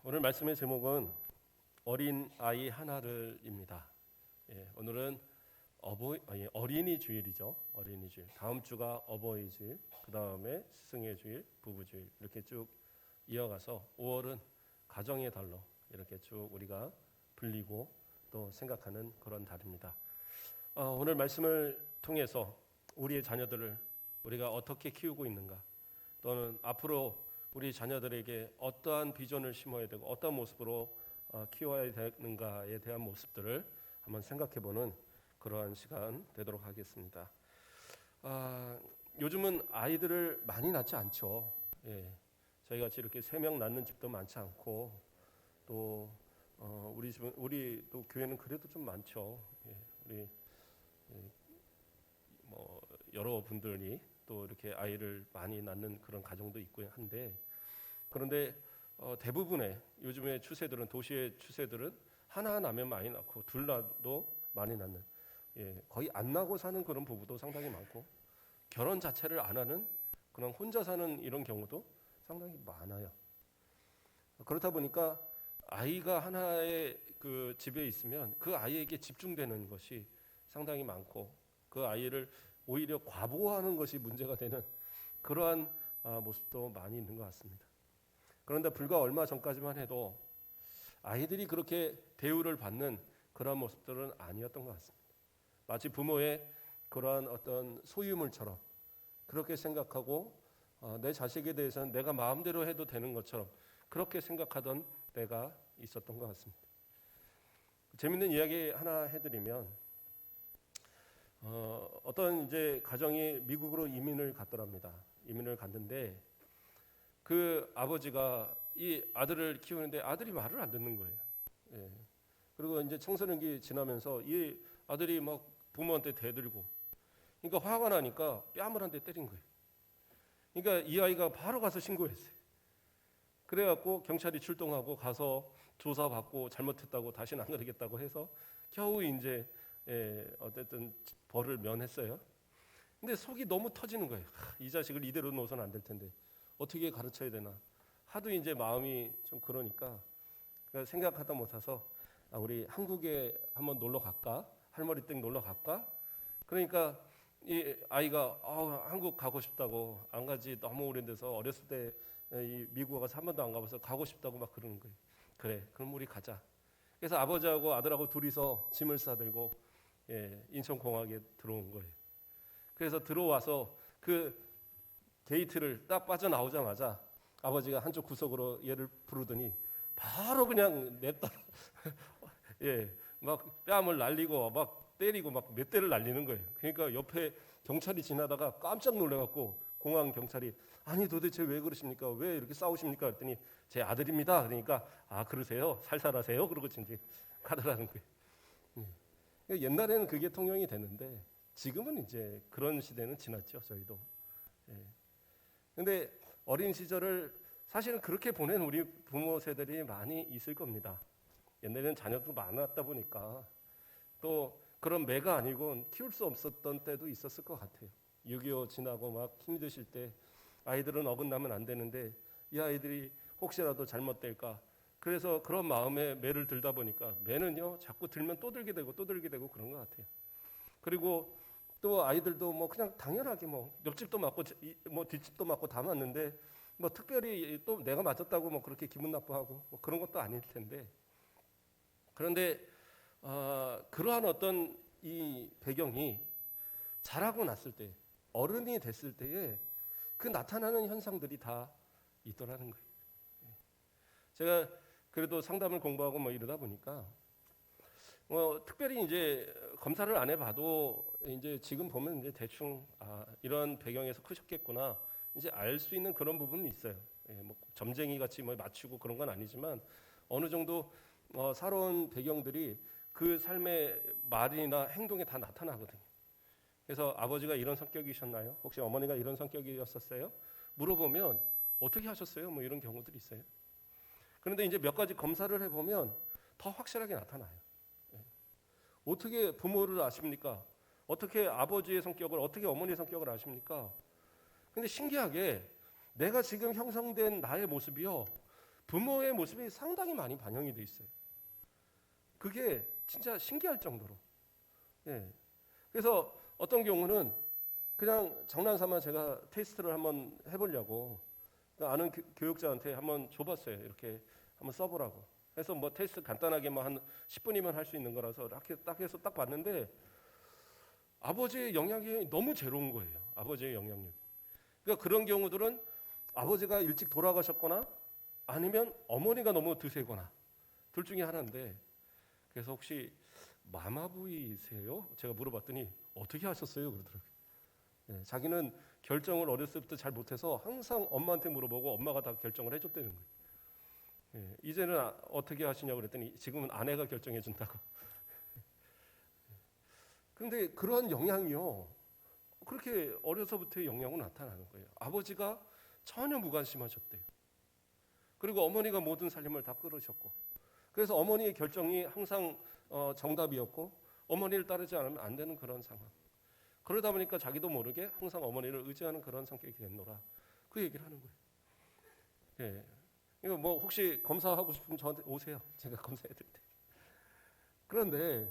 오늘 말씀의 제목은 어린 아이 하나를입니다. 오늘은 어린이 주일이죠. 어린이 주일. 다음 주가 어버이 주일, 그 다음에 스승의 주일, 부부 주일 이렇게 쭉 이어가서 5월은 가정의 달로 이렇게 쭉 우리가 불리고 또 생각하는 그런 달입니다. 오늘 말씀을 통해서 우리의 자녀들을 우리가 어떻게 키우고 있는가, 또는 앞으로 우리 자녀들에게 어떠한 비전을 심어야 되고 어떤 모습으로 키워야 되는가에 대한 모습들을 한번 생각해보는 그러한 시간 되도록 하겠습니다. 요즘은 아이들을 많이 낳지 않죠. 저희 같이 이렇게 3명 낳는 집도 많지 않고, 또 우리 또 교회는 그래도 좀 많죠. 우리 여러 분들이 또 이렇게 아이를 많이 낳는 그런 가정도 있고 한데, 그런데 대부분의 요즘의 추세들은, 도시의 추세들은 하나 낳으면 많이 낳고 둘 낳아도 많이 낳는, 거의 안 낳고 사는 그런 부부도 상당히 많고, 결혼 자체를 안 하는 그냥 혼자 사는 이런 경우도 상당히 많아요. 그렇다 보니까 아이가 하나의 그 집에 있으면 그 아이에게 집중되는 것이 상당히 많고, 그 아이를 오히려 과보하는 것이 문제가 되는 그러한 모습도 많이 있는 것 같습니다. 그런데 불과 얼마 전까지만 해도 아이들이 그렇게 대우를 받는 그런 모습들은 아니었던 것 같습니다. 마치 부모의 그러한 어떤 소유물처럼 그렇게 생각하고, 내 자식에 대해서는 내가 마음대로 해도 되는 것처럼 그렇게 생각하던 때가 있었던 것 같습니다. 재밌는 이야기 하나 해드리면, 어떤 이제 가정이 미국으로 이민을 갔더랍니다. 이민을 갔는데 그 아버지가 이 아들을 키우는데 아들이 말을 안 듣는 거예요. 그리고 이제 청소년기 지나면서 이 아들이 막 부모한테 대들고, 그러니까 화가 나니까 뺨을 한 대 때린 거예요. 그러니까 이 아이가 바로 가서 신고했어요. 그래갖고 경찰이 출동하고 가서 조사받고 잘못했다고 다시는 안 그러겠다고 해서 겨우 이제 어쨌든 벌을 면했어요. 근데 속이 너무 터지는 거예요. 이 자식을 이대로 놓아서는 안 될 텐데 어떻게 가르쳐야 되나. 하도 이제 마음이 좀 그러니까 생각하다 못해서 우리 한국에 한번 놀러 갈까? 할머니 댁 놀러 갈까? 그러니까 이 아이가 한국 가고 싶다고, 안 가지 너무 오래돼서 어렸을 때 이 미국 가서 한 번도 안 가봐서 가고 싶다고 막 그러는 거예요. 그래, 그럼 우리 가자. 그래서 아버지하고 아들하고 둘이서 짐을 싸들고 인천공항에 들어온 거예요. 그래서 들어와서 그 게이트를 딱 빠져나오자마자 아버지가 한쪽 구석으로 얘를 부르더니 바로 그냥 냈다. 막 뺨을 날리고 막 때리고 막 몇 대를 날리는 거예요. 그러니까 옆에 경찰이 지나다가 깜짝 놀래갖고, 공항 경찰이 아니 도대체 왜 그러십니까? 왜 이렇게 싸우십니까? 그랬더니 제 아들입니다. 그러니까 그러세요? 살살하세요? 그러고 이제 가더라는 거예요. 옛날에는 그게 통용이 됐는데 지금은 이제 그런 시대는 지났죠, 저희도. 근데 어린 시절을 사실은 그렇게 보낸 우리 부모 세대들이 많이 있을 겁니다. 옛날에는 자녀도 많았다 보니까 또 그런 매가 아니고 키울 수 없었던 때도 있었을 것 같아요. 6.25 지나고 막 힘이 드실 때 아이들은 어긋나면 안 되는데 이 아이들이 혹시라도 잘못될까, 그래서 그런 마음에 매를 들다 보니까 매는요 자꾸 들면 또 들게 되고 또 들게 되고 그런 것 같아요. 그리고 또 아이들도 뭐 그냥 당연하게 뭐 옆집도 맞고 뭐 뒷집도 맞고 다 맞는데 뭐 특별히 또 내가 맞았다고 뭐 그렇게 기분 나빠하고 뭐 그런 것도 아닐 텐데, 그런데 그러한 어떤 이 배경이 자라고 났을 때, 어른이 됐을 때에 그 나타나는 현상들이 다 있더라는 거예요. 제가 그래도 상담을 공부하고 뭐 이러다 보니까 특별히 이제 검사를 안 해봐도 이제 지금 보면 이제 대충 이런 배경에서 크셨겠구나 이제 알 수 있는 그런 부분이 있어요. 뭐 점쟁이 같이 뭐 맞추고 그런 건 아니지만 어느 정도 살아온 배경들이 그 삶의 말이나 행동에 다 나타나거든요. 그래서 아버지가 이런 성격이셨나요? 혹시 어머니가 이런 성격이었었어요? 물어보면 어떻게 하셨어요? 뭐 이런 경우들이 있어요. 그런데 이제 몇 가지 검사를 해보면 더 확실하게 나타나요. 어떻게 부모를 아십니까? 어떻게 아버지의 성격을, 어떻게 어머니의 성격을 아십니까? 근데 신기하게 내가 지금 형성된 나의 모습이요, 부모의 모습이 상당히 많이 반영이 돼 있어요. 그게 진짜 신기할 정도로. 예. 그래서 어떤 경우는 그냥 장난삼아 제가 테스트를 한번 해보려고 아는 교육자한테 한번 줘봤어요. 이렇게 한번 써보라고. 그래서 뭐 테스트 간단하게 뭐 한 10분이면 할 수 있는 거라서 이렇게 딱 해서 딱 봤는데 아버지의 영향이 너무 제로인 거예요. 아버지의 영향력. 그러니까 그런 경우들은 아버지가 일찍 돌아가셨거나 아니면 어머니가 너무 드세거나 둘 중에 하나인데, 그래서 혹시 마마보이세요? 제가 물어봤더니 어떻게 하셨어요? 그러더라고요. 네, 자기는 결정을 어렸을 때부터 잘 못해서 항상 엄마한테 물어보고 엄마가 다 결정을 해줬다는 거예요. 네, 이제는 어떻게 하시냐고 그랬더니 지금은 아내가 결정해 준다고. 그런데 그런 영향이요, 그렇게 어려서부터의 영향은 나타나는 거예요. 아버지가 전혀 무관심하셨대요. 그리고 어머니가 모든 살림을 다 끌으셨고, 그래서 어머니의 결정이 항상 정답이었고 어머니를 따르지 않으면 안 되는 그런 상황. 그러다 보니까 자기도 모르게 항상 어머니를 의지하는 그런 성격이 됐노라, 그 얘기를 하는 거예요. 예. 이거 뭐 혹시 검사하고 싶으면 저한테 오세요. 제가 검사해 드릴게요. 그런데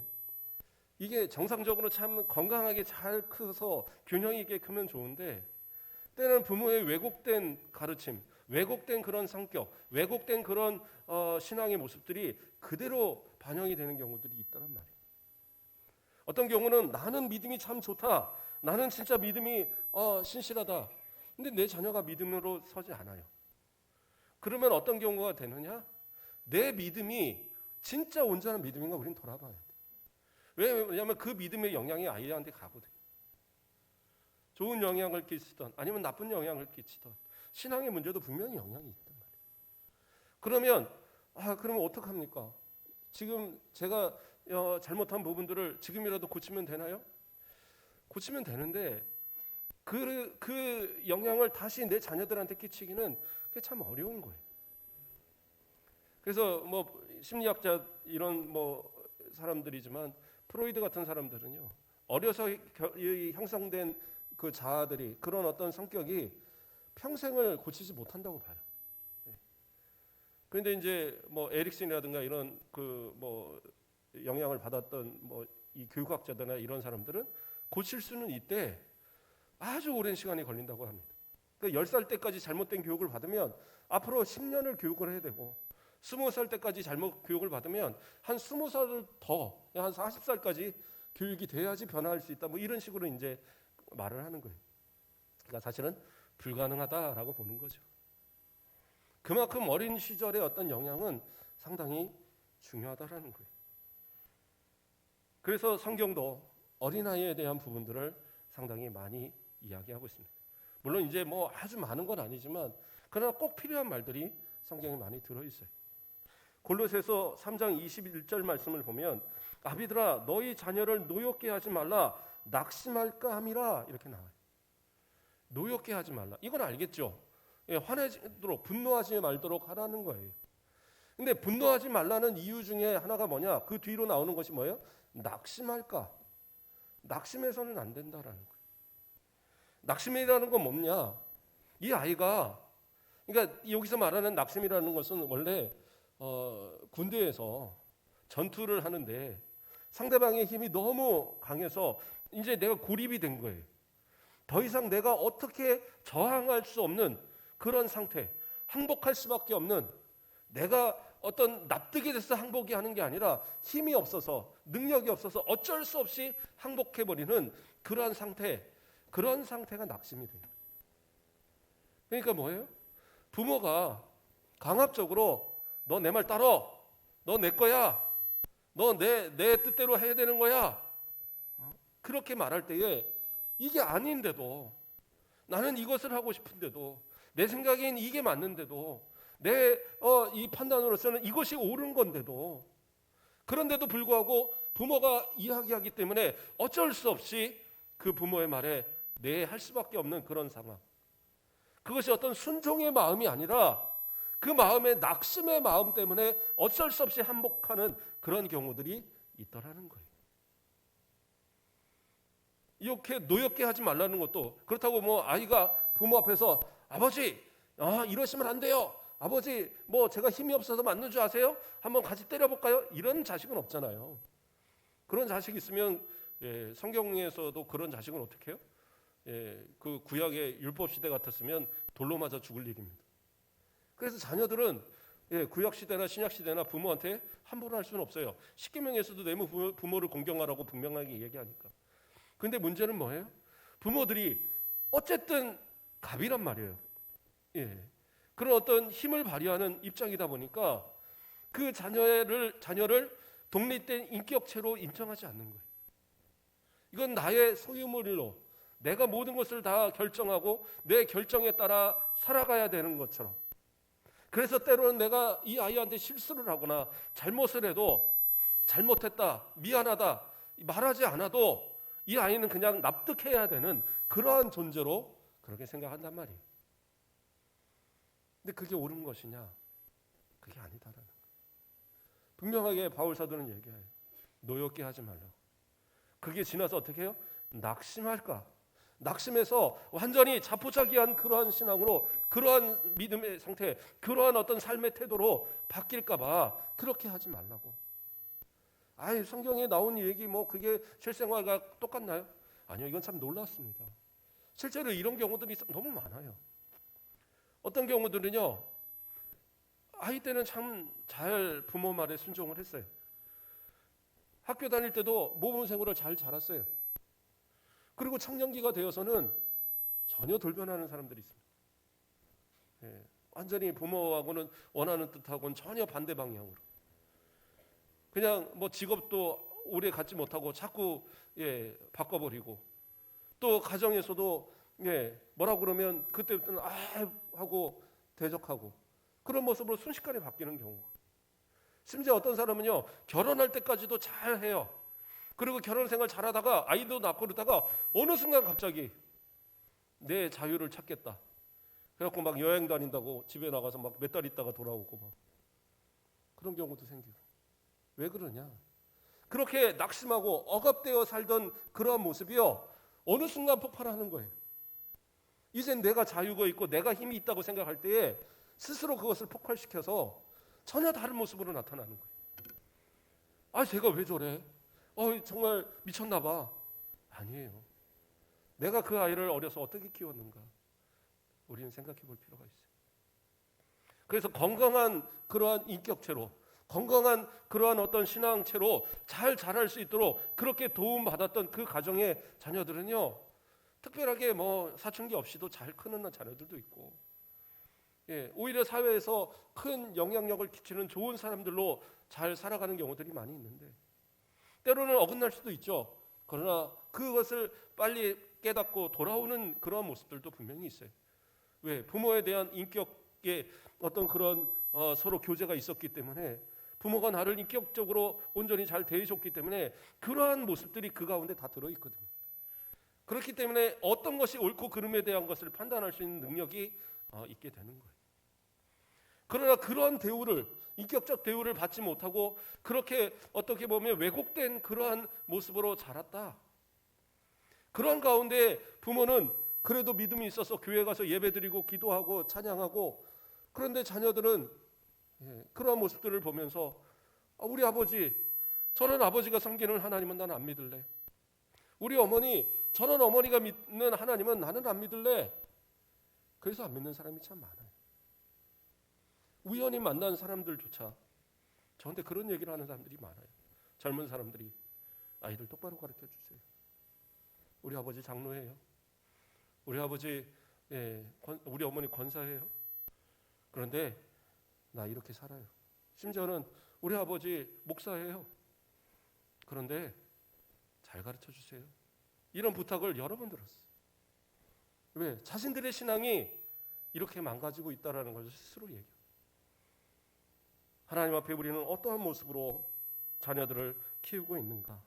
이게 정상적으로 참 건강하게 잘 커서 균형 있게 크면 좋은데, 때는 부모의 왜곡된 가르침, 왜곡된 그런 성격, 왜곡된 그런 신앙의 모습들이 그대로 반영이 되는 경우들이 있다란 말이에요. 어떤 경우는 나는 믿음이 참 좋다, 나는 진짜 믿음이 신실하다, 근데 내 자녀가 믿음으로 서지 않아요. 그러면 어떤 경우가 되느냐? 내 믿음이 진짜 온전한 믿음인가 우리는 돌아봐야 돼. 왜냐하면 그 믿음의 영향이 아이한테 가거든. 좋은 영향을 끼치던 아니면 나쁜 영향을 끼치던 신앙의 문제도 분명히 영향이 있단 말이에요. 그러면 그러면 어떡합니까? 지금 제가 잘못한 부분들을 지금이라도 고치면 되나요? 고치면 되는데 그 영향을 다시 내 자녀들한테 끼치기는 그게 참 어려운 거예요. 그래서 뭐 심리학자 이런 뭐 사람들이지만 프로이드 같은 사람들은요, 어려서 형성된 그 자아들이, 그런 어떤 성격이 평생을 고치지 못한다고 봐요. 그런데 이제 뭐 에릭슨이라든가 이런 그 뭐 영향을 받았던 뭐 이 교육학자들이나 이런 사람들은 고칠 수는 있대 아주 오랜 시간이 걸린다고 합니다. 그러니까 10살 때까지 잘못된 교육을 받으면 앞으로 10년을 교육을 해야 되고, 20살 때까지 잘못 교육을 받으면 한 20살을 더, 한 40살까지 교육이 돼야지 변화할 수 있다, 뭐 이런 식으로 이제 말을 하는 거예요. 그러니까 사실은 불가능하다라고 보는 거죠. 그만큼 어린 시절의 어떤 영향은 상당히 중요하다라는 거예요. 그래서 성경도 어린아이에 대한 부분들을 상당히 많이 이야기하고 있습니다. 물론 이제 뭐 아주 많은 건 아니지만 그러나 꼭 필요한 말들이 성경에 많이 들어있어요. 골로새서 3장 21절 말씀을 보면 아비들아 너희 자녀를 노엽게 하지 말라 낙심할까 함이라, 이렇게 나와요. 노엽게 하지 말라, 이건 알겠죠. 화내도록 분노하지 말도록 하라는 거예요. 근데 분노하지 말라는 이유 중에 하나가 뭐냐? 그 뒤로 나오는 것이 뭐예요? 낙심할까? 낙심해서는 안 된다라는 거예요. 낙심이라는 건 뭐냐? 이 아이가, 그러니까 여기서 말하는 낙심이라는 것은 원래 군대에서 전투를 하는데 상대방의 힘이 너무 강해서 이제 내가 고립이 된 거예요. 더 이상 내가 어떻게 저항할 수 없는 그런 상태, 항복할 수밖에 없는, 내가 어떤 납득이 돼서 항복이 하는 게 아니라 힘이 없어서, 능력이 없어서 어쩔 수 없이 항복해버리는 그러한 상태, 그런 상태가 낙심이 돼요. 그러니까 뭐예요? 부모가 강압적으로 너 내 말 따라, 너 내 거야, 너 내 뜻대로 해야 되는 거야, 그렇게 말할 때에 이게 아닌데도, 나는 이것을 하고 싶은데도, 내 생각엔 이게 맞는데도, 내 이 판단으로서는 이것이 옳은 건데도, 그런데도 불구하고 부모가 이야기하기 때문에 어쩔 수 없이 그 부모의 말에 할 수밖에 없는 그런 상황. 그것이 어떤 순종의 마음이 아니라 그 마음의 낙심의 마음 때문에 어쩔 수 없이 항복하는 그런 경우들이 있더라는 거예요. 이렇게 노엽게 하지 말라는 것도, 그렇다고 뭐 아이가 부모 앞에서 아버지 이러시면 안 돼요, 아버지 뭐 제가 힘이 없어서 맞는 줄 아세요? 한번 같이 때려볼까요? 이런 자식은 없잖아요. 그런 자식 있으면 성경에서도 그런 자식은 어떻게 해요? 그 구약의 율법 시대 같았으면 돌로 맞아 죽을 일입니다. 그래서 자녀들은 구약 시대나 신약 시대나 부모한테 함부로 할 수는 없어요. 십계명에서도 내 부모를 공경하라고 분명하게 얘기하니까. 근데 문제는 뭐예요? 부모들이 어쨌든 갑이란 말이에요. 그런 어떤 힘을 발휘하는 입장이다 보니까 그 자녀를 독립된 인격체로 인정하지 않는 거예요. 이건 나의 소유물로 내가 모든 것을 다 결정하고 내 결정에 따라 살아가야 되는 것처럼. 그래서 때로는 내가 이 아이한테 실수를 하거나 잘못을 해도 잘못했다, 미안하다 말하지 않아도 이 아이는 그냥 납득해야 되는 그러한 존재로 그렇게 생각한단 말이에요. 근데 그게 옳은 것이냐? 그게 아니다라는 거예요. 분명하게 바울 사도는 얘기해요. 노엽게 하지 말라고. 그게 지나서 어떻게 해요? 낙심할까? 낙심해서 완전히 자포자기한 그러한 신앙으로, 그러한 믿음의 상태, 그러한 어떤 삶의 태도로 바뀔까 봐 그렇게 하지 말라고. 아이, 성경에 나온 얘기 뭐 그게 실생활과 똑같나요? 아니요, 이건 참 놀랐습니다. 실제로 이런 경우들이 너무 많아요. 어떤 경우들은요, 아이 때는 참 잘 부모 말에 순종을 했어요. 학교 다닐 때도 모범생으로 잘 자랐어요. 그리고 청년기가 되어서는 전혀 돌변하는 사람들이 있습니다. 완전히 부모하고는 원하는 뜻하고는 전혀 반대 방향으로. 그냥 뭐 직업도 오래 갖지 못하고 자꾸 바꿔버리고, 또 가정에서도 뭐라고 그러면 그때부터는 하고 대적하고, 그런 모습으로 순식간에 바뀌는 경우가. 심지어 어떤 사람은요, 결혼할 때까지도 잘 해요. 그리고 결혼 생활 잘하다가 아이도 낳고 그러다가 어느 순간 갑자기 내 자유를 찾겠다. 그래갖고 막 여행 다닌다고 집에 나가서 막 몇 달 있다가 돌아오고 막 그런 경우도 생기고. 왜 그러냐? 그렇게 낙심하고 억압되어 살던 그러한 모습이요, 어느 순간 폭발하는 거예요. 이젠 내가 자유가 있고 내가 힘이 있다고 생각할 때에 스스로 그것을 폭발시켜서 전혀 다른 모습으로 나타나는 거예요. 아, 제가 왜 저래? 정말 미쳤나 봐. 아니에요. 내가 그 아이를 어려서 어떻게 키웠는가? 우리는 생각해 볼 필요가 있어요. 그래서 건강한 그러한 인격체로, 건강한 그러한 어떤 신앙체로 잘 자랄 수 있도록 그렇게 도움받았던 그 가정의 자녀들은요, 특별하게 뭐 사춘기 없이도 잘 크는 자녀들도 있고, 오히려 사회에서 큰 영향력을 끼치는 좋은 사람들로 잘 살아가는 경우들이 많이 있는데, 때로는 어긋날 수도 있죠. 그러나 그것을 빨리 깨닫고 돌아오는 그런 모습들도 분명히 있어요. 왜? 부모에 대한 인격의 어떤 그런 서로 교제가 있었기 때문에, 부모가 나를 인격적으로 온전히 잘 대해줬기 때문에 그러한 모습들이 그 가운데 다 들어있거든요. 그렇기 때문에 어떤 것이 옳고 그름에 대한 것을 판단할 수 있는 능력이 있게 되는 거예요. 그러나 그러한 대우를, 인격적 대우를 받지 못하고 그렇게 어떻게 보면 왜곡된 그러한 모습으로 자랐다. 그런 가운데 부모는 그래도 믿음이 있어서 교회 가서 예배드리고 기도하고 찬양하고, 그런데 자녀들은 그러한 모습들을 보면서 우리 아버지, 저런 아버지가 섬기는 하나님은 나는 안 믿을래. 우리 어머니, 저런 어머니가 믿는 하나님은 나는 안 믿을래. 그래서 안 믿는 사람이 참 많아요. 우연히 만난 사람들조차 저한테 그런 얘기를 하는 사람들이 많아요. 젊은 사람들이 아이들 똑바로 가르쳐 주세요. 우리 아버지 장로예요. 우리 아버지 우리 어머니 권사예요. 그런데 나 이렇게 살아요. 심지어는 우리 아버지 목사예요. 그런데 잘 가르쳐 주세요. 이런 부탁을 여러 번 들었어요. 왜? 자신들의 신앙이 이렇게 망가지고 있다는 것을 스스로 얘기해요. 하나님 앞에 우리는 어떠한 모습으로 자녀들을 키우고 있는가?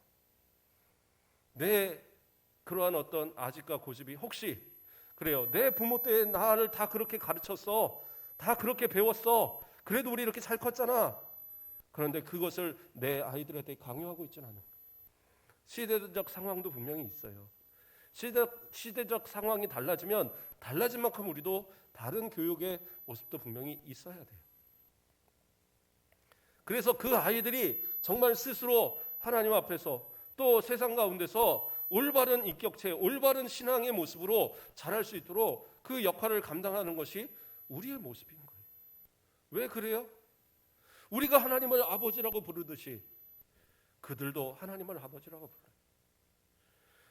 내 그러한 어떤 아집과 고집이 혹시 그래요, 내 부모 때 나를 다 그렇게 가르쳤어, 다 그렇게 배웠어, 그래도 우리 이렇게 잘 컸잖아. 그런데 그것을 내 아이들한테 강요하고 있지는 않아요. 시대적 상황도 분명히 있어요. 시대적 상황이 달라지면 달라진 만큼 우리도 다른 교육의 모습도 분명히 있어야 돼요. 그래서 그 아이들이 정말 스스로 하나님 앞에서 또 세상 가운데서 올바른 인격체, 올바른 신앙의 모습으로 자랄 수 있도록 그 역할을 감당하는 것이 우리의 모습인 거예요. 왜 그래요? 우리가 하나님을 아버지라고 부르듯이 그들도 하나님을 아버지라고 불러요.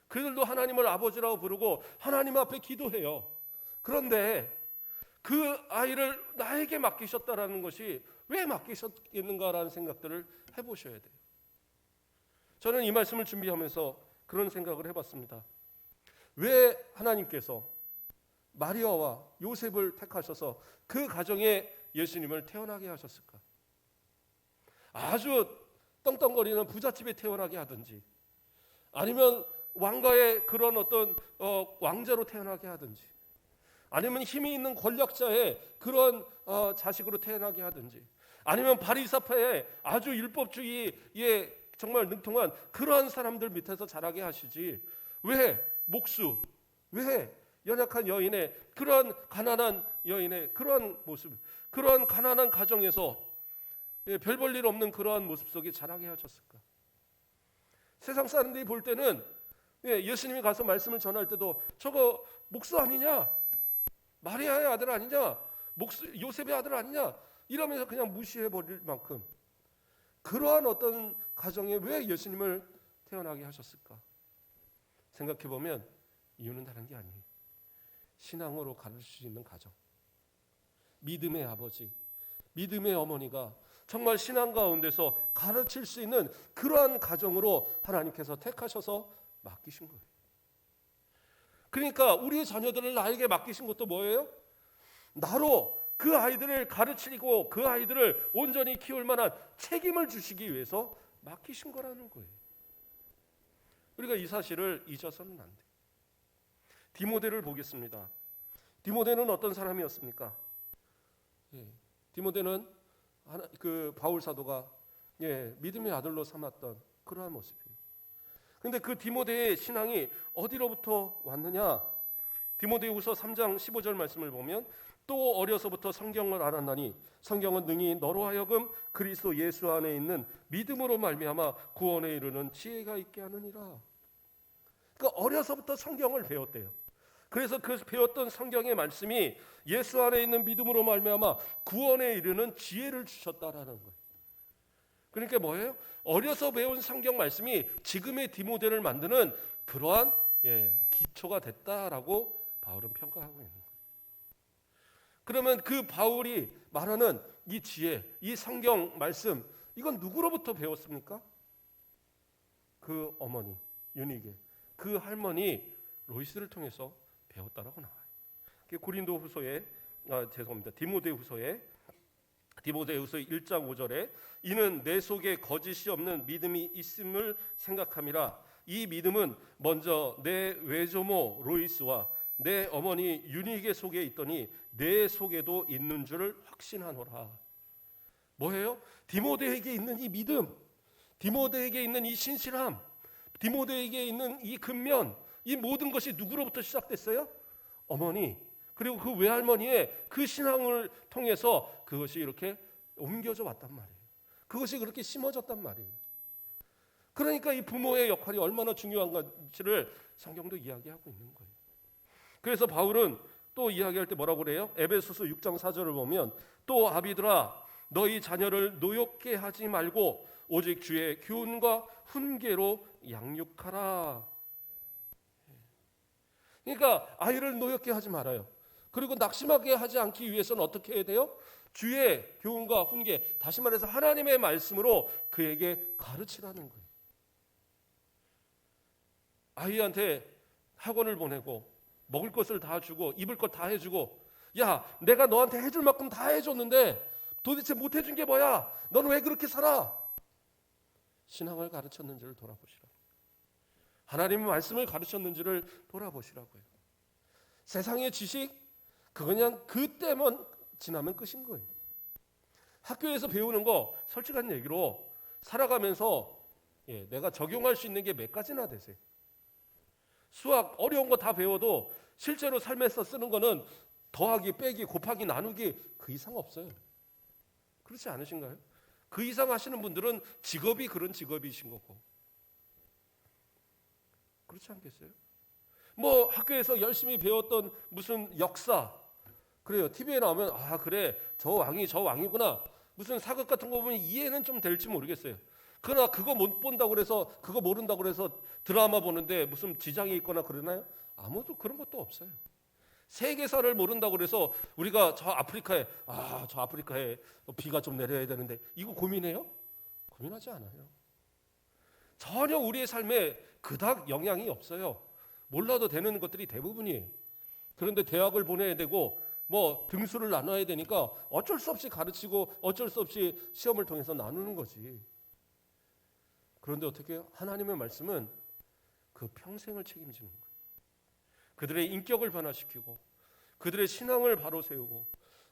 그들도 하나님을 아버지라고 부르고 하나님 앞에 기도해요. 그런데 그 아이를 나에게 맡기셨다라는 것이 왜 맡기셨겠는가라는 생각들을 해보셔야 돼요. 저는 이 말씀을 준비하면서 그런 생각을 해봤습니다. 왜 하나님께서 마리아와 요셉을 택하셔서 그 가정에 예수님을 태어나게 하셨을까? 아주 떵떵거리는 부잣집에 태어나게 하든지, 아니면 왕가의 그런 어떤 왕자로 태어나게 하든지, 아니면 힘이 있는 권력자의 그런 자식으로 태어나게 하든지, 아니면 바리새파의 아주 율법주의에 정말 능통한 그러한 사람들 밑에서 자라게 하시지, 왜 목수, 왜 연약한 여인의 그런 가난한 여인의 그런 모습, 그런 가난한 가정에서 별 볼 일 없는 그러한 모습 속에 자라게 하셨을까? 세상 사람들이 볼 때는 예수님이 가서 말씀을 전할 때도 저거 목수 아니냐? 마리아의 아들 아니냐? 요셉의 아들 아니냐? 이러면서 그냥 무시해 버릴 만큼 그러한 어떤 가정에 왜 예수님을 태어나게 하셨을까? 생각해 보면 이유는 다른 게 아니에요. 신앙으로 가르칠 수 있는 가정, 믿음의 아버지, 믿음의 어머니가 정말 신앙 가운데서 가르칠 수 있는 그러한 가정으로 하나님께서 택하셔서 맡기신 거예요. 그러니까 우리의 자녀들을 나에게 맡기신 것도 뭐예요? 나로 그 아이들을 가르치고 그 아이들을 온전히 키울 만한 책임을 주시기 위해서 맡기신 거라는 거예요. 우리가 이 사실을 잊어서는 안 돼요. 디모데를 보겠습니다. 디모데는 어떤 사람이었습니까? 디모데는 그 바울 사도가 믿음의 아들로 삼았던 그러한 모습이에요. 그런데 그 디모데의 신앙이 어디로부터 왔느냐? 디모데후서 3장 15절 말씀을 보면 또 어려서부터 성경을 알았나니 성경은 능히 너로 하여금 그리스도 예수 안에 있는 믿음으로 말미암아 구원에 이르는 지혜가 있게 하느니라. 그러니까 어려서부터 성경을 배웠대요. 그래서 그 배웠던 성경의 말씀이 예수 안에 있는 믿음으로 말미암아 구원에 이르는 지혜를 주셨다라는 거예요. 그러니까 뭐예요? 어려서 배운 성경 말씀이 지금의 디모데를 만드는 그러한 기초가 됐다라고 바울은 평가하고 있는 거예요. 그러면 그 바울이 말하는 이 지혜, 이 성경 말씀, 이건 누구로부터 배웠습니까? 그 어머니 유니게, 그 할머니 로이스를 통해서 배웠다라고 나와요. 디모데후서 1장 5절에 이는 내 속에 거짓이 없는 믿음이 있음을 생각함이라. 이 믿음은 먼저 내 외조모 로이스와 내 어머니 유니게 속에 있더니 내 속에도 있는 줄을 확신하노라. 뭐예요? 디모데에게 있는 이 믿음, 디모데에게 있는 이 신실함, 디모데에게 있는 이 근면, 이 모든 것이 누구로부터 시작됐어요? 어머니, 그리고 그 외할머니의 그 신앙을 통해서 그것이 이렇게 옮겨져 왔단 말이에요. 그것이 그렇게 심어졌단 말이에요. 그러니까 이 부모의 역할이 얼마나 중요한 건지를 성경도 이야기하고 있는 거예요. 그래서 바울은 또 이야기할 때 뭐라고 그래요? 에베소서 6장 4절을 보면 또 아비들아 너희 자녀를 노엽게 하지 말고 오직 주의 교훈과 훈계로 양육하라. 그러니까 아이를 노엽게 하지 말아요. 그리고 낙심하게 하지 않기 위해서는 어떻게 해야 돼요? 주의 교훈과 훈계, 다시 말해서 하나님의 말씀으로 그에게 가르치라는 거예요. 아이한테 학원을 보내고 먹을 것을 다 주고 입을 것 다 해주고, 야 내가 너한테 해줄 만큼 다 해줬는데 도대체 못 해준 게 뭐야? 너는 왜 그렇게 살아? 신앙을 가르쳤는지를 돌아보시라고. 하나님의 말씀을 가르쳤는지를 돌아보시라고요. 세상의 지식 그냥 그때만 지나면 끝인 거예요. 학교에서 배우는 거 솔직한 얘기로 살아가면서 내가 적용할 수 있는 게 몇 가지나 되세요. 수학 어려운 거 다 배워도 실제로 삶에서 쓰는 거는 더하기, 빼기, 곱하기, 나누기 그 이상 없어요. 그렇지 않으신가요? 그 이상 하시는 분들은 직업이 그런 직업이신 거고. 그렇지 않겠어요? 뭐 학교에서 열심히 배웠던 무슨 역사, 그래요. TV에 나오면 아 그래 저 왕이 저 왕이구나. 무슨 사극 같은 거 보면 이해는 좀 될지 모르겠어요. 그러나 그거 못 본다고 그래서 그거 모른다고 그래서 드라마 보는데 무슨 지장이 있거나 그러나요? 아무도 그런 것도 없어요. 세계사를 모른다고 그래서 우리가 저 아프리카에 비가 좀 내려야 되는데 이거 고민해요? 고민하지 않아요. 전혀 우리의 삶에 그닥 영향이 없어요. 몰라도 되는 것들이 대부분이에요. 그런데 대학을 보내야 되고 뭐 등수를 나눠야 되니까 어쩔 수 없이 가르치고 어쩔 수 없이 시험을 통해서 나누는 거지. 그런데 어떻게 해요? 하나님의 말씀은 그 평생을 책임지는 거예요. 그들의 인격을 변화시키고 그들의 신앙을 바로 세우고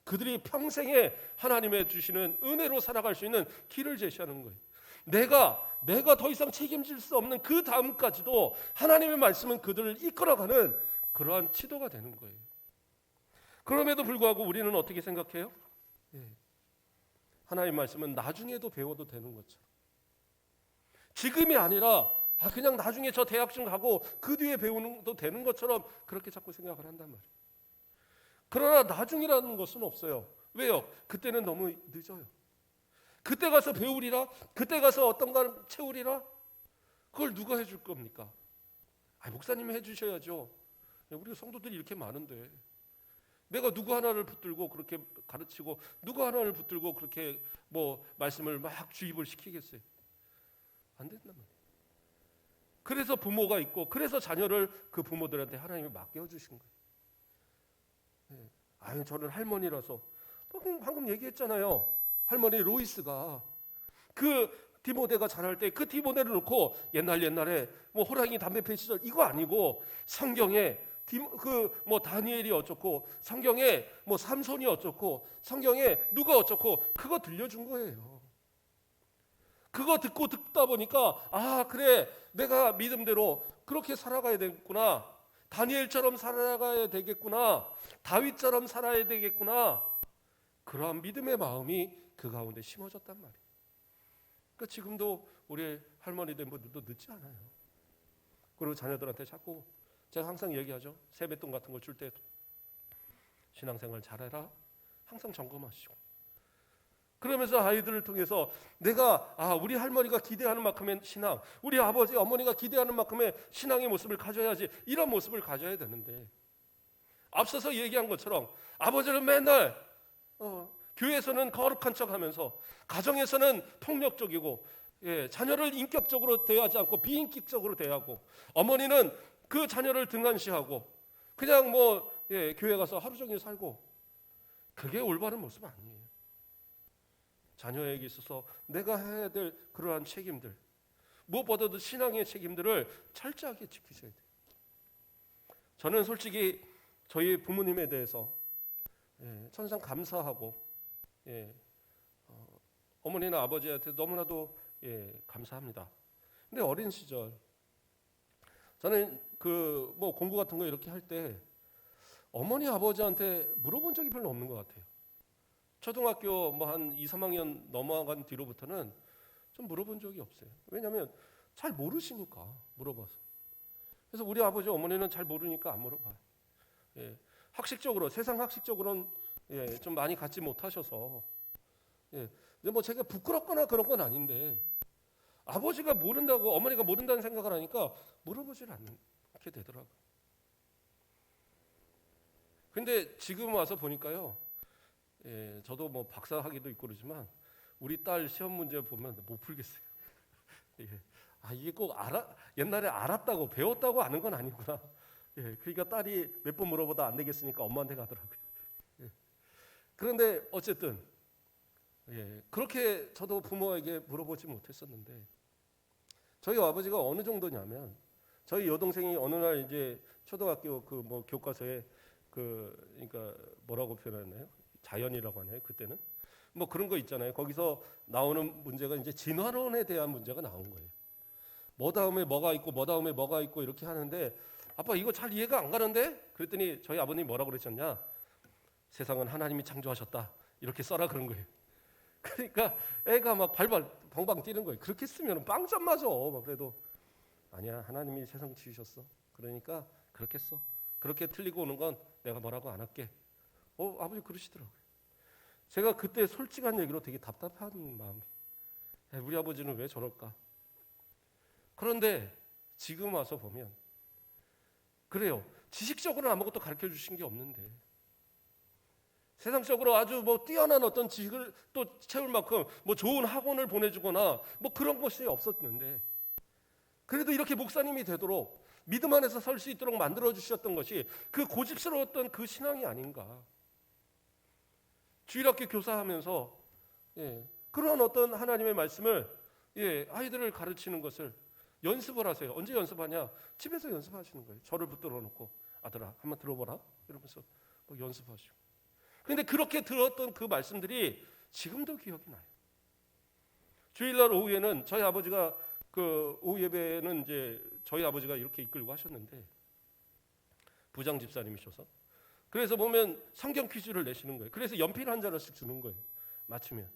그들이 평생에 하나님의 주시는 은혜로 살아갈 수 있는 길을 제시하는 거예요. 내가 더 이상 책임질 수 없는 그 다음까지도 하나님의 말씀은 그들을 이끌어가는 그러한 지도가 되는 거예요. 그럼에도 불구하고 우리는 어떻게 생각해요? 하나님의 말씀은 나중에도 배워도 되는 것처럼, 지금이 아니라 그냥 나중에 저 대학쯤 가고 그 뒤에 배우도 되는 것처럼 그렇게 자꾸 생각을 한단 말이에요. 그러나 나중이라는 것은 없어요. 왜요? 그때는 너무 늦어요. 그때 가서 배우리라? 그때 가서 어떤가 채우리라? 그걸 누가 해줄 겁니까? 목사님이 해주셔야죠. 우리 성도들이 이렇게 많은데 내가 누구 하나를 붙들고 그렇게 가르치고 누구 하나를 붙들고 그렇게 뭐 말씀을 막 주입을 시키겠어요? 안 된단 말이에요. 그래서 부모가 있고 그래서 자녀를 그 부모들한테 하나님이 맡겨주신 거예요. 저는 할머니라서 방금 얘기했잖아요. 할머니 로이스가 그 디모데가 자랄 때 그 디모데를 놓고 옛날에 뭐 호랑이 담배 핀 시절 이거 아니고 성경에 그 뭐 다니엘이 어쩌고 성경에 뭐 삼손이 어쩌고 성경에 누가 어쩌고 그거 들려준 거예요. 그거 듣다 보니까 그래 내가 믿음대로 그렇게 살아가야 되겠구나. 다니엘처럼 살아가야 되겠구나. 다윗처럼 살아야 되겠구나. 그러한 믿음의 마음이 그 가운데 심어졌단 말이에요. 그러니까 지금도 우리 할머니 된 분들도 늦지 않아요. 그리고 자녀들한테 자꾸 제가 항상 얘기하죠. 세뱃돈 같은 걸 줄 때 신앙생활 잘해라. 항상 점검하시고. 그러면서 아이들을 통해서 내가 우리 할머니가 기대하는 만큼의 신앙, 우리 아버지 어머니가 기대하는 만큼의 신앙의 모습을 가져야지, 이런 모습을 가져야 되는데 앞서서 얘기한 것처럼 아버지는 맨날 교회에서는 거룩한 척하면서 가정에서는 폭력적이고 자녀를 인격적으로 대하지 않고 비인격적으로 대하고 어머니는 그 자녀를 등한시하고 그냥 교회 가서 하루 종일 살고, 그게 올바른 모습 아니에요. 자녀에게 있어서 내가 해야 될 그러한 책임들, 무엇보다도 신앙의 책임들을 철저하게 지키셔야 돼요. 저는 솔직히 저희 부모님에 대해서 천상 감사하고 어머니나 아버지한테 너무나도 감사합니다. 근데 어린 시절 저는 공부 같은 거 이렇게 할 때 어머니 아버지한테 물어본 적이 별로 없는 것 같아요. 초등학교 한 2, 3학년 넘어간 뒤로부터는 좀 물어본 적이 없어요. 왜냐하면 잘 모르시니까 물어봐서. 그래서 우리 아버지 어머니는 잘 모르니까 안 물어봐요. 학식적으로, 세상 학식적으로는 좀 많이 갖지 못하셔서 근데 제가 부끄럽거나 그런 건 아닌데 아버지가 모른다고 어머니가 모른다는 생각을 하니까 물어보질 않게 되더라고요. 근데 지금 와서 보니까요, 저도 박사학위도 있고 그러지만 우리 딸 시험 문제 보면 못 풀겠어요. 이게 꼭 옛날에 알았다고 배웠다고 아는 건 아니구나. 그러니까 딸이 몇 번 물어보다 안 되겠으니까 엄마한테 가더라고요. 그런데 어쨌든 그렇게 저도 부모에게 물어보지 못했었는데 저희 아버지가 어느 정도냐면 저희 여동생이 어느 날 이제 초등학교 교과서에 그러니까 뭐라고 표현하나요? 자연이라고 하나요? 그때는 그런 거 있잖아요. 거기서 나오는 문제가 이제 진화론에 대한 문제가 나온 거예요. 뭐 다음에 뭐가 있고 뭐 다음에 뭐가 있고 이렇게 하는데 아빠 이거 잘 이해가 안 가는데? 그랬더니 저희 아버님이 뭐라고 그러셨냐? 세상은 하나님이 창조하셨다. 이렇게 써라 그런 거예요. 그러니까 애가 막 발발 방방 뛰는 거예요. 그렇게 쓰면 빵점 맞아. 막 그래도 아니야, 하나님이 세상 지으셨어. 그러니까 그렇게 써. 그렇게 틀리고 오는 건 내가 뭐라고 안 할게. 아버지 그러시더라고요. 제가 그때 솔직한 얘기로 되게 답답한 마음이. 우리 아버지는 왜 저럴까? 그런데 지금 와서 보면 그래요. 지식적으로는 아무것도 가르쳐 주신 게 없는데 세상적으로 아주 뭐 뛰어난 어떤 지식을 또 채울 만큼 뭐 좋은 학원을 보내주거나 뭐 그런 것이 없었는데 그래도 이렇게 목사님이 되도록 믿음 안에서 설 수 있도록 만들어 주셨던 것이 그 고집스러웠던 그 신앙이 아닌가. 주일학교 교사하면서 그런 어떤 하나님의 말씀을 아이들을 가르치는 것을 연습을 하세요. 언제 연습하냐? 집에서 연습하시는 거예요. 저를 붙들어 놓고 아들아 한번 들어보라 이러면서 뭐 연습하시고. 그런데 그렇게 들었던 그 말씀들이 지금도 기억이 나요. 주일날 오후에는 저희 아버지가 그 오후 예배는 이제 저희 아버지가 이렇게 이끌고 하셨는데 부장 집사님이셔서 그래서 보면 성경 퀴즈를 내시는 거예요. 그래서 연필 한 자루씩 주는 거예요. 맞추면.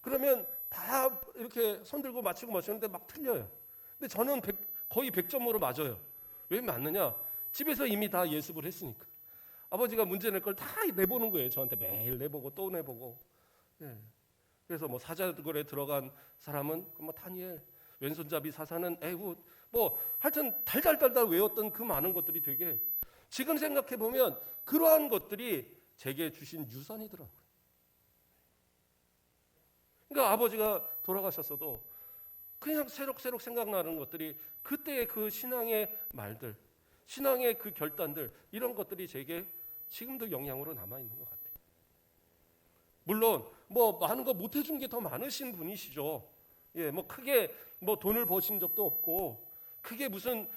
그러면 다 이렇게 손 들고 맞추는데 막 틀려요. 근데 저는 거의 100점으로 맞아요. 왜 맞느냐? 집에서 이미 다 예습을 했으니까. 아버지가 문제 낼 걸 다 내보는 거예요. 저한테 매일 내보고 또 내보고. 그래서 뭐 사자굴에 들어간 사람은 뭐 다니엘, 왼손잡이 사사는 에훗, 뭐 하여튼 달달달달 외웠던 그 많은 것들이 되게 지금 생각해 보면 그러한 것들이 제게 주신 유산이더라고요. 그러니까 아버지가 돌아가셨어도 그냥 새록새록 생각나는 것들이 그때의 그 신앙의 말들, 신앙의 그 결단들 이런 것들이 제게 지금도 영향으로 남아있는 것 같아요. 물론 뭐 많은 거 못 해준 게 더 많으신 분이시죠. 뭐 크게 뭐 돈을 버신 적도 없고 크게 무슨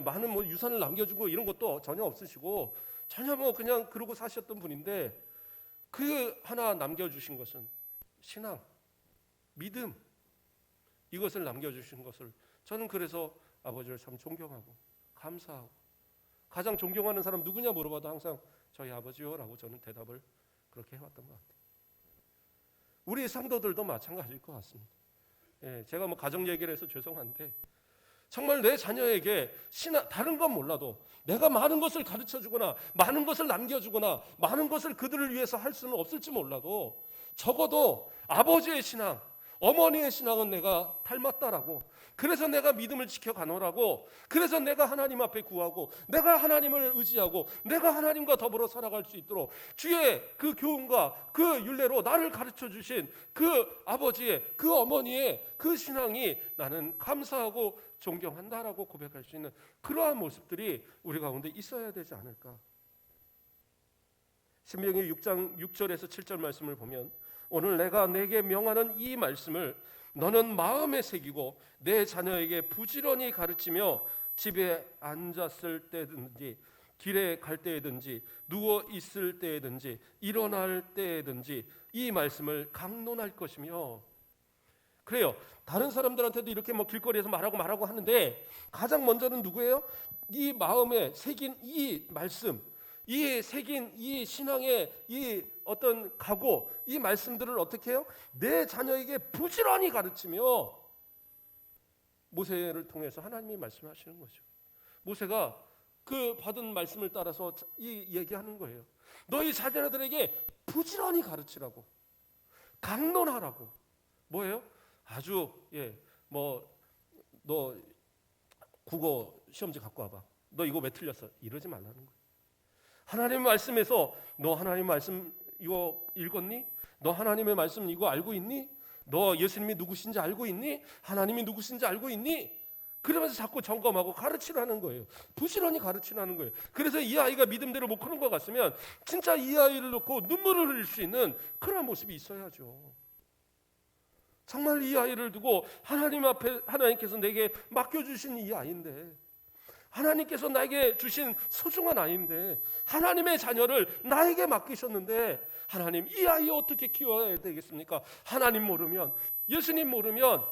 많은 뭐 유산을 남겨주고 이런 것도 전혀 없으시고 전혀 뭐 그냥 그러고 사셨던 분인데 그 하나 남겨주신 것은 신앙, 믿음 이것을 남겨주신 것을 저는 그래서 아버지를 참 존경하고 감사하고 가장 존경하는 사람 누구냐 물어봐도 항상 저희 아버지요라고 저는 대답을 그렇게 해왔던 것 같아요. 우리 성도들도 마찬가지일 것 같습니다. 제가 뭐 가정 얘기를 해서 죄송한데 정말 내 자녀에게 다른 건 몰라도 내가 많은 것을 가르쳐주거나 많은 것을 남겨주거나 많은 것을 그들을 위해서 할 수는 없을지 몰라도 적어도 아버지의 신앙, 어머니의 신앙은 내가 닮았다라고 그래서 내가 믿음을 지켜가노라고 그래서 내가 하나님 앞에 구하고 내가 하나님을 의지하고 내가 하나님과 더불어 살아갈 수 있도록 주의 그 교훈과 그 율례로 나를 가르쳐 주신 그 아버지의 그 어머니의 그 신앙이 나는 감사하고 존경한다라고 고백할 수 있는 그러한 모습들이 우리 가운데 있어야 되지 않을까. 신명기 6장 6절에서 7절 말씀을 보면 오늘 내가 내게 명하는 이 말씀을 너는 마음에 새기고 내 자녀에게 부지런히 가르치며 집에 앉았을 때든지 길에 갈 때든지 누워 있을 때든지 일어날 때든지 이 말씀을 강론할 것이며. 그래요. 다른 사람들한테도 이렇게 뭐 길거리에서 말하고 하는데 가장 먼저는 누구예요? 이 마음에 새긴 이 말씀, 이 새긴 이 신앙의 이 어떤 각오, 이 말씀들을 어떻게 해요? 내 자녀에게 부지런히 가르치며 모세를 통해서 하나님이 말씀하시는 거죠. 모세가 그 받은 말씀을 따라서 이 얘기하는 거예요. 너희 자녀들에게 부지런히 가르치라고, 강론하라고. 뭐예요? 아주 뭐 너 국어 시험지 갖고 와봐. 너 이거 왜 틀렸어? 이러지 말라는 거예요. 하나님의 말씀에서 너 하나님 말씀 이거 읽었니? 너 하나님의 말씀 이거 알고 있니? 너 예수님이 누구신지 알고 있니? 하나님이 누구신지 알고 있니? 그러면서 자꾸 점검하고 가르치라는 거예요. 부지런히 가르치라는 거예요. 그래서 이 아이가 믿음대로 못 크는 것 같으면 진짜 이 아이를 놓고 눈물을 흘릴 수 있는 그런 모습이 있어야죠. 정말 이 아이를 두고 하나님 앞에 하나님께서 내게 맡겨주신 이 아이인데 하나님께서 나에게 주신 소중한 아이인데 하나님의 자녀를 나에게 맡기셨는데 하나님 이 아이 어떻게 키워야 되겠습니까? 하나님 모르면 예수님 모르면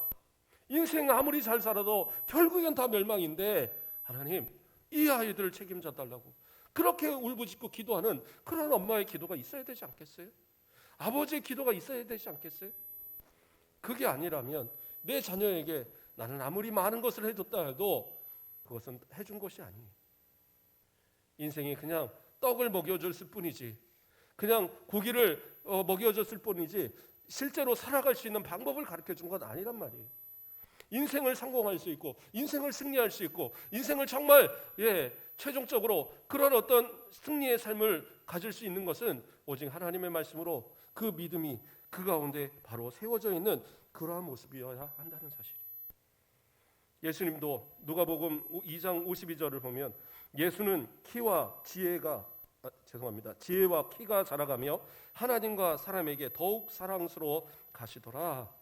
인생 아무리 잘 살아도 결국엔 다 멸망인데 하나님 이 아이들을 책임져 달라고 그렇게 울부짖고 기도하는 그런 엄마의 기도가 있어야 되지 않겠어요? 아버지의 기도가 있어야 되지 않겠어요? 그게 아니라면 내 자녀에게 나는 아무리 많은 것을 해줬다 해도 그것은 해준 것이 아니에요. 인생이 그냥 떡을 먹여줬을 뿐이지, 그냥 고기를 먹여줬을 뿐이지 실제로 살아갈 수 있는 방법을 가르쳐준 건 아니란 말이에요. 인생을 성공할 수 있고 인생을 승리할 수 있고 인생을 정말 최종적으로 그런 어떤 승리의 삶을 가질 수 있는 것은 오직 하나님의 말씀으로 그 믿음이 그 가운데 바로 세워져 있는 그러한 모습이어야 한다는 사실이에요. 예수님도 누가복음 2장 52절을 보면 예수는 지혜와 키가 자라가며 하나님과 사람에게 더욱 사랑스러워 가시더라.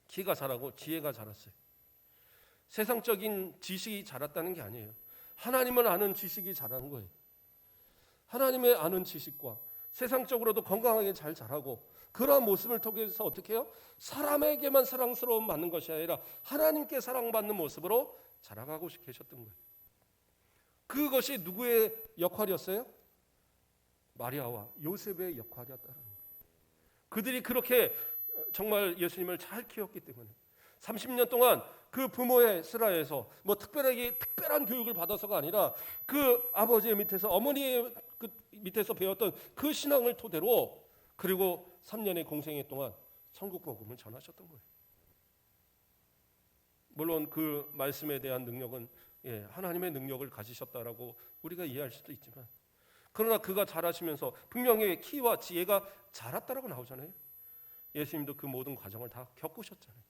키가 자라고 지혜가 자랐어요. 세상적인 지식이 자랐다는 게 아니에요. 하나님을 아는 지식이 자라는 거예요. 하나님의 아는 지식과 세상적으로도 건강하게 잘 자라고 그러한 모습을 통해서 어떻게 해요? 사람에게만 사랑스러움 받는 것이 아니라 하나님께 사랑받는 모습으로 자라가고 계셨던 거예요. 그것이 누구의 역할이었어요? 마리아와 요셉의 역할이었다는 거예요. 그들이 그렇게 정말 예수님을 잘 키웠기 때문에 30년 동안 그 부모의 슬하에서 특별한 교육을 받아서가 아니라 그 아버지의 밑에서 어머니의 그 밑에서 배웠던 그 신앙을 토대로 그리고 3년의 공생애 동안 천국 복음을 전하셨던 거예요. 물론 그 말씀에 대한 능력은 하나님의 능력을 가지셨다라고 우리가 이해할 수도 있지만 그러나 그가 자라시면서 분명히 키와 지혜가 자랐다라고 나오잖아요. 예수님도 그 모든 과정을 다 겪으셨잖아요.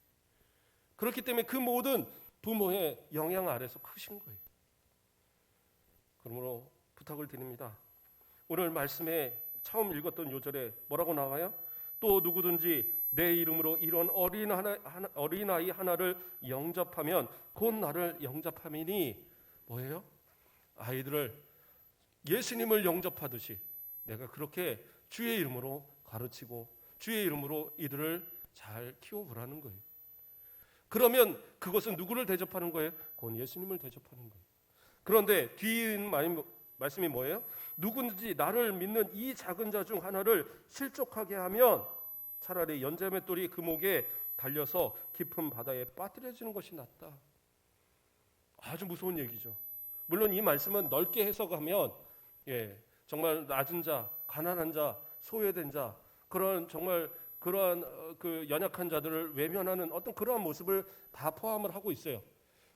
그렇기 때문에 그 모든 부모의 영향 아래서 크신 거예요. 그러므로 부탁을 드립니다. 오늘 말씀에 처음 읽었던 요절에 뭐라고 나와요? 또 누구든지 내 이름으로 이런 어린아이 하나를 영접하면 곧 나를 영접함이니 뭐예요? 아이들을 예수님을 영접하듯이 내가 그렇게 주의 이름으로 가르치고 주의 이름으로 이들을 잘 키워보라는 거예요. 그러면 그것은 누구를 대접하는 거예요? 곧 예수님을 대접하는 거예요. 그런데 뒤에 말씀이 뭐예요? 누구든지 나를 믿는 이 작은 자 중 하나를 실족하게 하면 차라리 연자맷돌이 그 목에 달려서 깊은 바다에 빠뜨려지는 것이 낫다. 아주 무서운 얘기죠. 물론 이 말씀은 넓게 해석하면 정말 낮은 자, 가난한 자, 소외된 자 그런 정말 그러한 그 연약한 자들을 외면하는 어떤 그러한 모습을 다 포함을 하고 있어요.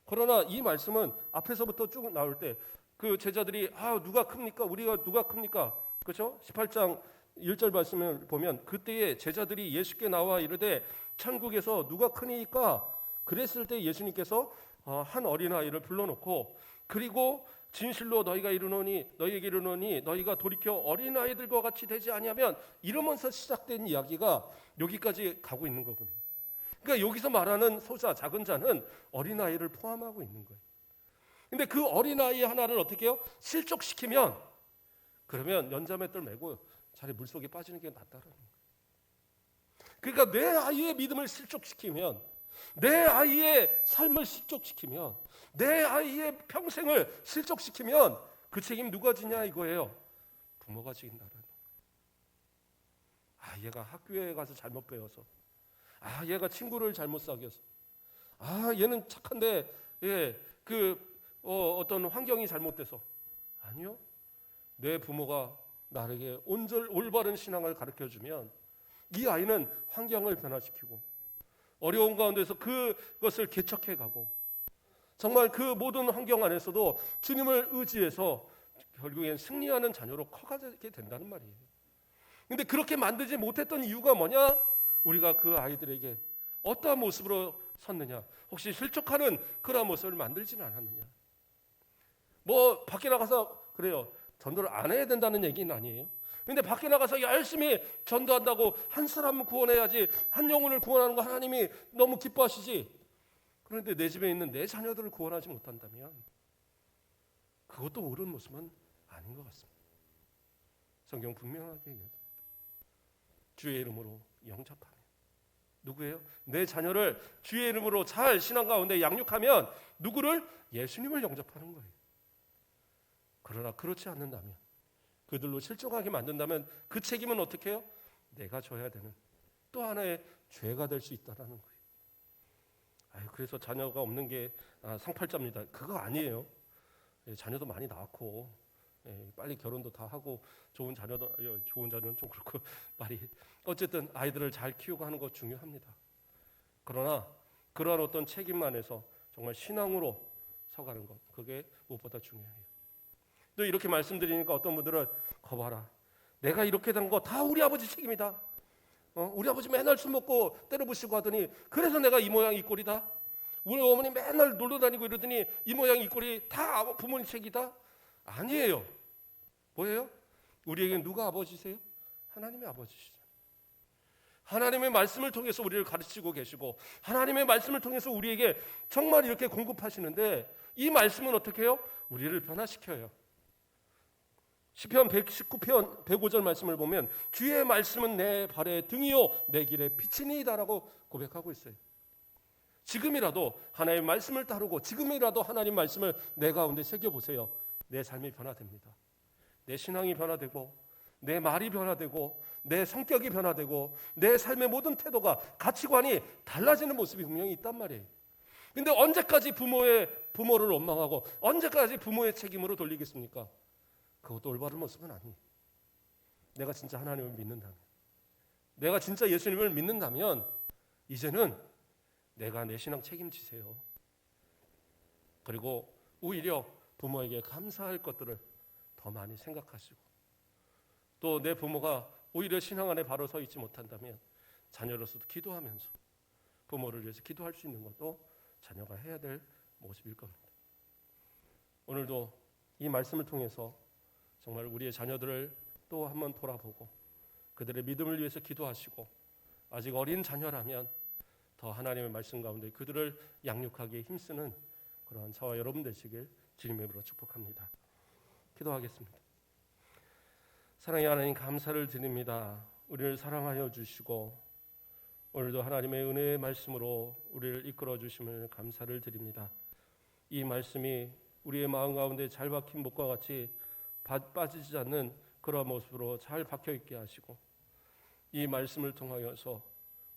그러나 이 말씀은 앞에서부터 쭉 나올 때 그 제자들이 누가 큽니까? 우리가 누가 큽니까? 그렇죠? 18장 1절 말씀을 보면 그때에 제자들이 예수께 나와 이르되 천국에서 누가 크니까? 그랬을 때 예수님께서 한 어린아이를 불러놓고 그리고 진실로 너희에게 이르노니 너희가 돌이켜 어린아이들과 같이 되지 아니하면 이러면서 시작된 이야기가 여기까지 가고 있는 거거든요. 그러니까 여기서 말하는 소자 작은 자는 어린아이를 포함하고 있는 거예요. 근데 그 어린아이 하나를 어떻게 해요? 실족시키면 그러면 연자맷돌 메고 차라리 물속에 빠지는 게 낫다라는 거예요. 그러니까 내 아이의 믿음을 실족시키면 내 아이의 삶을 실족시키면 내 아이의 평생을 실족시키면 그 책임 누가 지냐 이거예요. 부모가 지긴다라는 거예요. 얘가 학교에 가서 잘못 배워서 얘가 친구를 잘못 사귀어서 얘는 착한데 어떤 환경이 잘못돼서 아니요. 내 부모가 나에게 올바른 신앙을 가르쳐주면 이 아이는 환경을 변화시키고 어려운 가운데서 그것을 개척해가고 정말 그 모든 환경 안에서도 주님을 의지해서 결국엔 승리하는 자녀로 커가게 된다는 말이에요. 그런데 그렇게 만들지 못했던 이유가 뭐냐? 우리가 그 아이들에게 어떠한 모습으로 섰느냐? 혹시 실족하는 그런 모습을 만들지는 않았느냐? 밖에 나가서 그래요. 전도를 안 해야 된다는 얘기는 아니에요. 근데 밖에 나가서 열심히 전도한다고 한 사람을 구원해야지 한 영혼을 구원하는 거 하나님이 너무 기뻐하시지. 그런데 내 집에 있는 내 자녀들을 구원하지 못한다면 그것도 옳은 모습은 아닌 것 같습니다. 성경 분명하게 얘기합니다. 주의 이름으로 영접하면 누구예요? 내 자녀를 주의 이름으로 잘 신앙 가운데 양육하면 누구를? 예수님을 영접하는 거예요. 그러나 그렇지 않는다면, 그들로 실족하게 만든다면 그 책임은 어떻게 해요? 내가 져야 되는 또 하나의 죄가 될 수 있다는 거예요. 그래서 자녀가 없는 게 상팔자입니다. 그거 아니에요. 자녀도 많이 낳고 빨리 결혼도 다 하고 좋은 자녀는 좀 그렇고 말이 어쨌든 아이들을 잘 키우고 하는 거 중요합니다. 그러나 그러한 어떤 책임 안에서 정말 신앙으로 서가는 것, 그게 무엇보다 중요해요. 또 이렇게 말씀드리니까 어떤 분들은 거봐라, 내가 이렇게 된 거 다 우리 아버지 책임이다. 우리 아버지 맨날 술 먹고 때려부시고 하더니 그래서 내가 이 모양 이 꼴이다. 우리 어머니 맨날 놀러 다니고 이러더니 이 모양 이 꼴이 다 부모님 책이다. 아니에요. 뭐예요? 우리에게 누가 아버지세요? 하나님의 아버지시죠. 하나님의 말씀을 통해서 우리를 가르치고 계시고 하나님의 말씀을 통해서 우리에게 정말 이렇게 공급하시는데, 이 말씀은 어떻게 해요? 우리를 변화시켜요. 시편 119편 105절 말씀을 보면 주의 말씀은 내 발의 등이요 내 길의 빛이니이다라고 고백하고 있어요. 지금이라도 하나님의 말씀을 따르고 지금이라도 하나님 말씀을 내 가운데 새겨보세요. 내 삶이 변화됩니다. 내 신앙이 변화되고 내 말이 변화되고 내 성격이 변화되고 내 삶의 모든 태도가, 가치관이 달라지는 모습이 분명히 있단 말이에요. 근데 언제까지 부모를 원망하고 언제까지 부모의 책임으로 돌리겠습니까? 그것도 올바른 모습은 아니에요. 내가 진짜 하나님을 믿는다면, 내가 진짜 예수님을 믿는다면 이제는 내가 내 신앙 책임지세요. 그리고 오히려 부모에게 감사할 것들을 더 많이 생각하시고, 또 내 부모가 오히려 신앙 안에 바로 서 있지 못한다면 자녀로서도 기도하면서 부모를 위해서 기도할 수 있는 것도 자녀가 해야 될 모습일 겁니다. 오늘도 이 말씀을 통해서 정말 우리의 자녀들을 또 한번 돌아보고 그들의 믿음을 위해서 기도하시고, 아직 어린 자녀라면 더 하나님의 말씀 가운데 그들을 양육하기에 힘쓰는 그러한 저와 여러분 되시길 주님의 이름으로 축복합니다. 기도하겠습니다. 사랑의 하나님, 감사를 드립니다. 우리를 사랑하여 주시고 오늘도 하나님의 은혜의 말씀으로 우리를 이끌어 주심을 감사를 드립니다. 이 말씀이 우리의 마음 가운데 잘 박힌 못과 같이 빠지지 않는 그런 모습으로 잘 박혀 있게 하시고, 이 말씀을 통하여서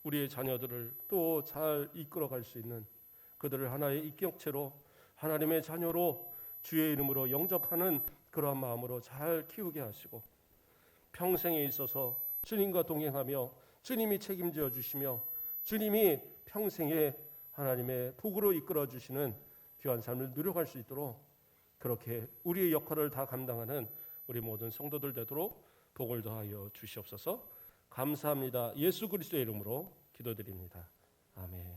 우리의 자녀들을 또 잘 이끌어갈 수 있는, 그들을 하나의 인격체로 하나님의 자녀로 주의 이름으로 영접하는 그러한 마음으로 잘 키우게 하시고, 평생에 있어서 주님과 동행하며 주님이 책임져 주시며 주님이 평생에 하나님의 복으로 이끌어 주시는 귀한 삶을 누려갈 수 있도록, 그렇게 우리의 역할을 다 감당하는 우리 모든 성도들 되도록 복을 더하여 주시옵소서. 감사합니다. 예수 그리스도의 이름으로 기도드립니다. 아멘.